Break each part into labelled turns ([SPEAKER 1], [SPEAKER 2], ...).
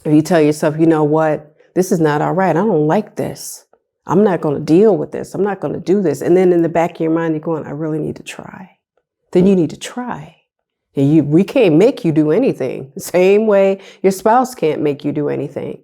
[SPEAKER 1] If you tell yourself, you know what, this is not all right. I don't like this. I'm not going to deal with this. I'm not going to do this. And then in the back of your mind, you're going, I really need to try. Then you need to try. And we can't make you do anything. The same way your spouse can't make you do anything.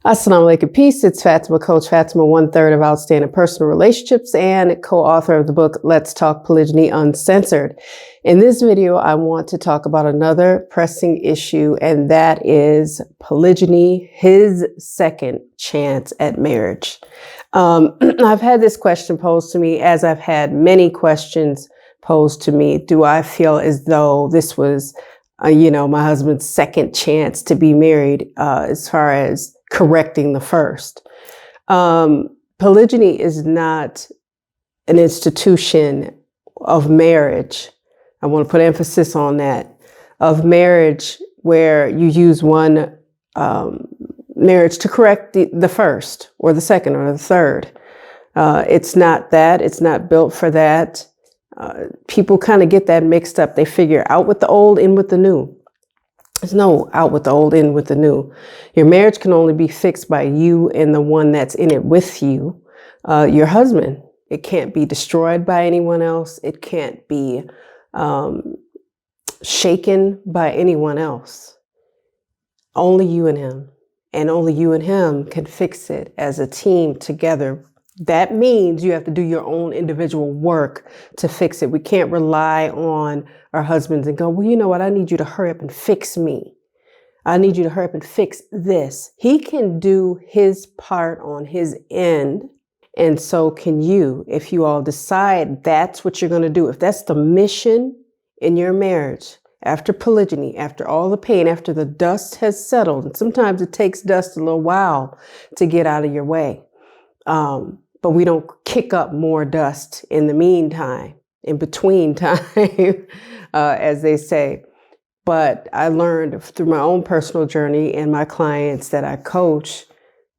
[SPEAKER 1] Assalamu alaikum, peace. It's Fatima, Coach Fatima, 1/3 of Outstanding Personal Relationships and co-author of the book, Let's Talk Polygyny Uncensored. In this video, I want to talk about another pressing issue, and that is polygyny, his second chance at marriage. I've had this question posed to me, as I've had many questions posed to me. Do I feel as though this was, my husband's second chance to be married, as far as correcting the first? Polygyny is not an institution of marriage. I want to put emphasis on that, of marriage where you use one marriage to correct the first or the second or the third. It's not that. It's not built for that. People kind of get that mixed up. They figure out with the old, in with the new. There's no out with the old, in with the new. Your marriage can only be fixed by you and the one that's in it with you, your husband. It can't be destroyed by anyone else. It can't be shaken by anyone else. Only you and him. And only you and him can fix it as a team together. That means you have to do your own individual work to fix it. We can't rely on our husbands and go, well, you know what? I need you to hurry up and fix me. I need you to hurry up and fix this. He can do his part on his end. And so can you, if you all decide that's what you're going to do. If that's the mission in your marriage, after polygyny, after all the pain, after the dust has settled, and sometimes it takes dust a little while to get out of your way. But we don't kick up more dust in the meantime, in between time, as they say. But I learned through my own personal journey and my clients that I coach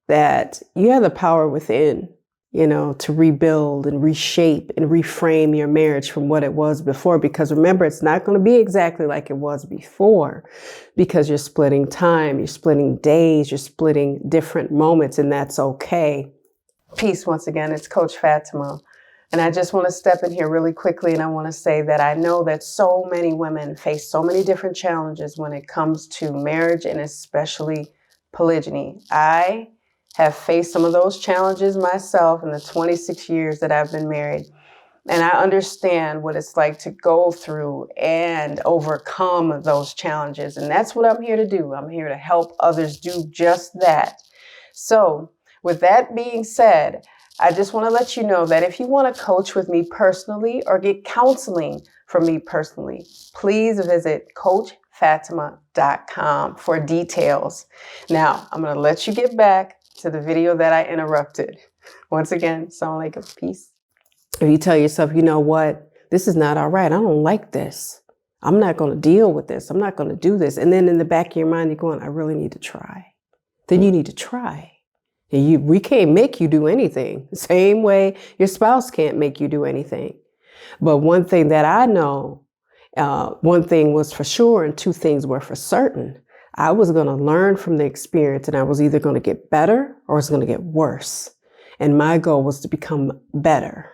[SPEAKER 1] that you have the power within, to rebuild and reshape and reframe your marriage from what it was before. Because remember, it's not going to be exactly like it was before, because you're splitting time, you're splitting days, you're splitting different moments, and that's okay. Peace once again, it's Coach Fatima. And I just want to step in here really quickly, and I want to say that I know that so many women face so many different challenges when it comes to marriage and especially polygyny. I have faced some of those challenges myself in the 26 years that I've been married. And I understand what it's like to go through and overcome those challenges. And that's what I'm here to do. I'm here to help others do just that. So, with that being said, I just want to let you know that if you want to coach with me personally or get counseling from me personally, please visit CoachFatima.com for details. Now, I'm going to let you get back to the video that I interrupted. Once again, assalamu alaikum, peace. If you tell yourself, you know what, this is not all right. I don't like this. I'm not going to deal with this. I'm not going to do this. And then in the back of your mind, you're going, I really need to try. Then you need to try. We can't make you do anything. The same way your spouse can't make you do anything. But one thing that I know, one thing was for sure and two things were for certain. I was going to learn from the experience, and I was either going to get better or I was going to get worse. And my goal was to become better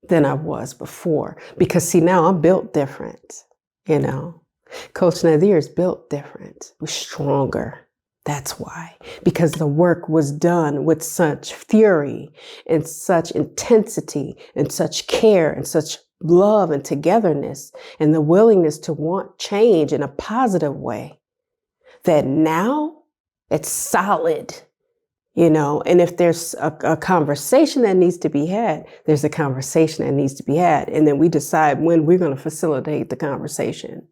[SPEAKER 1] than I was before. Because see, now I'm built different, Coach Nazir is built different. We're stronger. That's why, because the work was done with such fury and such intensity and such care and such love and togetherness and the willingness to want change in a positive way, that now it's solid. And if there's a conversation that needs to be had, there's a conversation that needs to be had. And then we decide when we're going to facilitate the conversation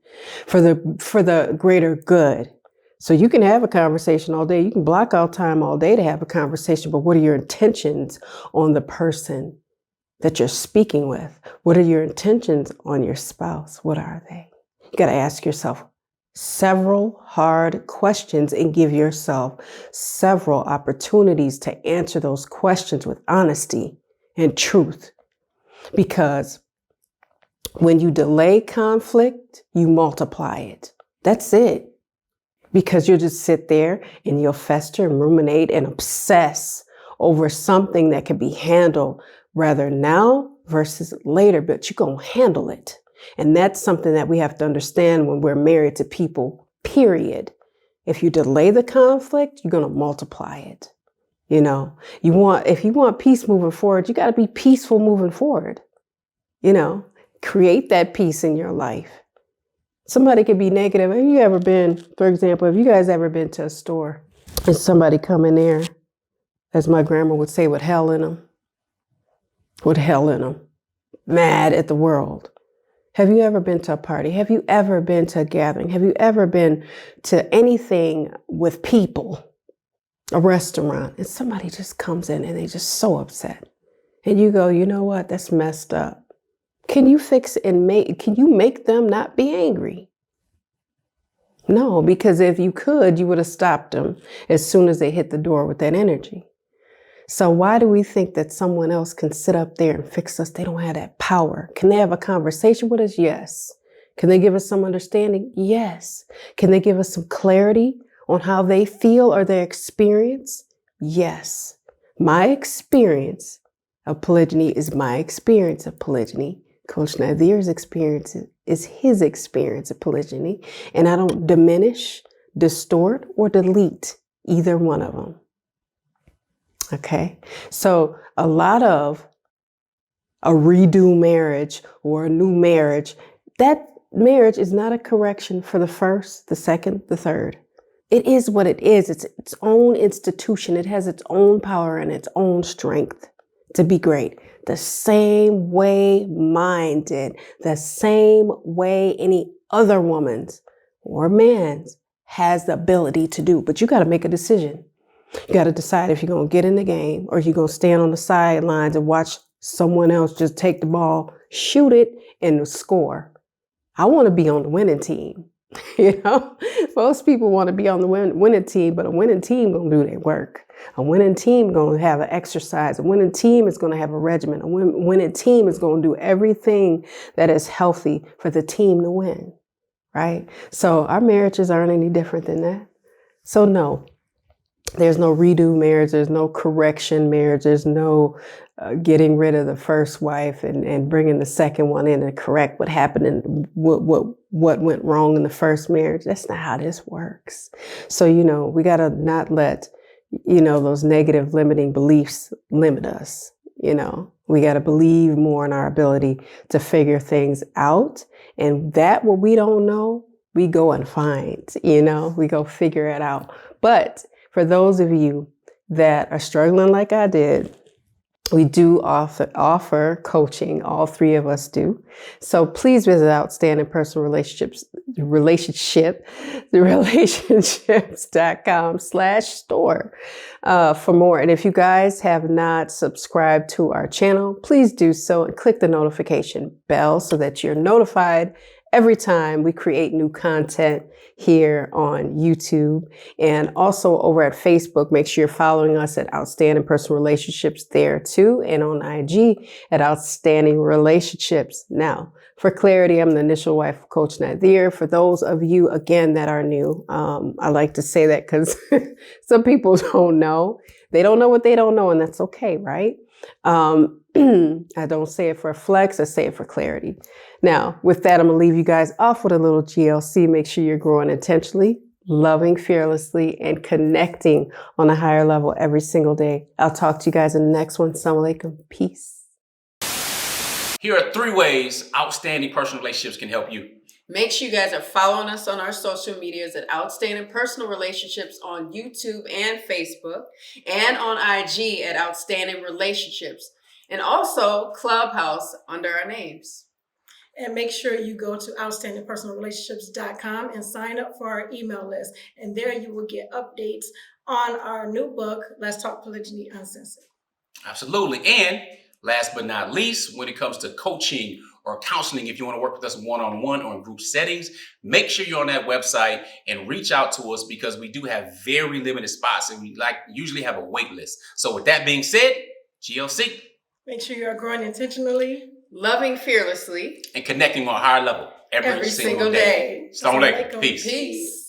[SPEAKER 1] for the greater good. So you can have a conversation all day. You can block out time all day to have a conversation, but what are your intentions on the person that you're speaking with? What are your intentions on your spouse? What are they? You got to ask yourself several hard questions and give yourself several opportunities to answer those questions with honesty and truth. Because when you delay conflict, you multiply it. That's it. Because you'll just sit there and you'll fester and ruminate and obsess over something that can be handled rather now versus later, but you're going to handle it. And that's something that we have to understand when we're married to people, period. If you delay the conflict, you're going to multiply it. If you want peace moving forward, you got to be peaceful moving forward. Create that peace in your life. Somebody could be negative. Have you ever been, for example, have you guys ever been to a store and somebody come in there, as my grandma would say, with hell in them? With hell in them. Mad at the world. Have you ever been to a party? Have you ever been to a gathering? Have you ever been to anything with people, a restaurant, and somebody just comes in and they're just so upset? And you go, you know what? That's messed up. Can you fix it can you make them not be angry? No, because if you could, you would have stopped them as soon as they hit the door with that energy. So why do we think that someone else can sit up there and fix us? They don't have that power. Can they have a conversation with us? Yes. Can they give us some understanding? Yes. Can they give us some clarity on how they feel or their experience? Yes. My experience of polygyny is my experience of polygyny. Coach Nazir's experience is his experience of polygyny. And I don't diminish, distort, or delete either one of them. Okay, so a lot of a redo marriage or a new marriage, that marriage is not a correction for the first, the second, the third. It is what it is. It's its own institution. It has its own power and its own strength to be great. The same way mine did, the same way any other woman's or man's has the ability to do. But you got to make a decision. You got to decide if you're going to get in the game or you're going to stand on the sidelines and watch someone else just take the ball, shoot it, and score. I want to be on the winning team. Most people want to be on the winning team, but a winning team going to do their work. A winning team going to have an exercise. A winning team is going to have a regimen. A winning team is going to do everything that is healthy for the team to win, right? So our marriages aren't any different than that. So no. There's no redo marriage. There's no correction marriage. There's no getting rid of the first wife and bringing the second one in to correct what happened and what went wrong in the first marriage. That's not how this works. So, we got to not let, those negative limiting beliefs limit us. We got to believe more in our ability to figure things out. And that what we don't know, we go and find, we go figure it out. But for those of you that are struggling like I did, we do offer coaching. All three of us do. So please visit Outstanding Personal relationships.com/store for more. And if you guys have not subscribed to our channel, please do so and click the notification bell so that you're notified every time we create new content here on YouTube and also over at Facebook. Make sure you're following us at Outstanding Personal Relationships there too, and on IG at Outstanding Relationships. Now, for clarity, I'm the initial wife of Coach Nazir. For those of you, again, that are new, I like to say that because some people don't know. They don't know what they don't know, and that's okay, right? I don't say it for a flex, I say it for clarity. Now, with that, I'm going to leave you guys off with a little GLC. Make sure you're growing intentionally, loving fearlessly, and connecting on a higher level every single day. I'll talk to you guys in the next one. Assalamu alaikum. Peace.
[SPEAKER 2] Here are 3 ways Outstanding Personal Relationships can help you.
[SPEAKER 1] Make sure you guys are following us on our social medias at Outstanding Personal Relationships on YouTube and Facebook, and on IG at Outstanding Relationships, and also Clubhouse under our names.
[SPEAKER 2] And make sure you go to outstandingpersonalrelationships.com and sign up for our email list. And there you will get updates on our new book, Let's Talk Polygyny Uncensored.
[SPEAKER 3] Absolutely. And last but not least, when it comes to coaching or counseling, if you want to work with us one-on-one or in group settings, make sure you're on that website and reach out to us, because we do have very limited spots and we usually have a wait list. So with that being said, GLC.
[SPEAKER 2] Make sure you are growing intentionally,
[SPEAKER 1] loving fearlessly,
[SPEAKER 3] and connecting on a higher level every single day. Assalamu alaikum. Peace.